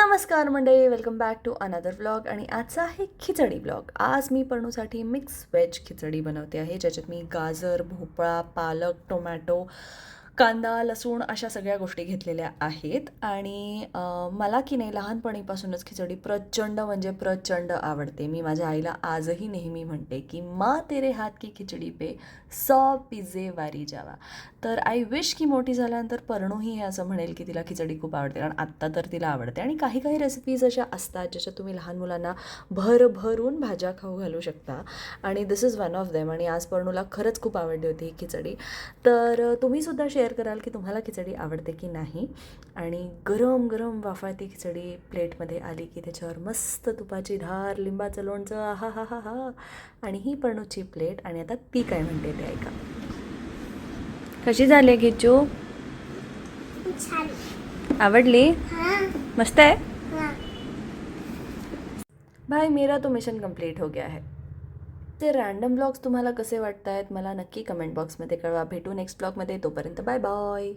नमस्कार मंडळी, welcome back to another vlog. आणि आजचा आहे खिचडी व्लॉग. आज मी पणूसाठी मिक्स व्हेज खिचडी बनवते आहे, ज्याच्यात मी गाजर, भोपळा, पालक, टोमॅटो, कांदा, लसूण अशा सगळ्या गोष्टी घेतलेल्या आहेत. आणि मला की नाही लहानपणीपासूनच खिचडी प्रचंड म्हणजे प्रचंड आवडते. मी माझ्या आईला आजही नेहमी म्हणते की माँ तेरे हात की खिचडी पे 100 पिझ्झे वारी जावा. तर आय विश की मोठी झाल्यानंतर पर्णूही हे असं म्हणेल की तिला खिचडी खूप आवडते, कारण आत्ता तर तिला आवडते. आणि काही काही रेसिपीज अशा असतात ज्याच्यात तुम्ही लहान मुलांना भरभरून भाज्या खाऊ घालू शकता, आणि दिस इज वन ऑफ देम. आणि आज पर्णूला खरंच खूप आवडली होती ही खिचडी. तर तुम्हीसुद्धा शेअर कराल की तुम्हाला खिचडी आवडते की नाही. आणि गरम गरम वाफाळती खिचडी प्लेटमध्ये आली की त्याच्यावर मस्त तुपाची धार, लिंबाचं लोणचं, हा हा हा हा. आणि ही पर्णूची प्लेट. आणि आता ती काय म्हणते ते ऐका. कशी झाली किच्चू? आवडली? मस्त आहे. भाई मेरा तो मिशन कंप्लीट हो गया है. ते रॅन्डम ब्लॉग्स तुम्हाला कसे वाटत आहेत मला नक्की कमेंट बॉक्समध्ये कळवा. भेटू नेक्स्ट ब्लॉगमध्ये. तोपर्यंत बाय बाय.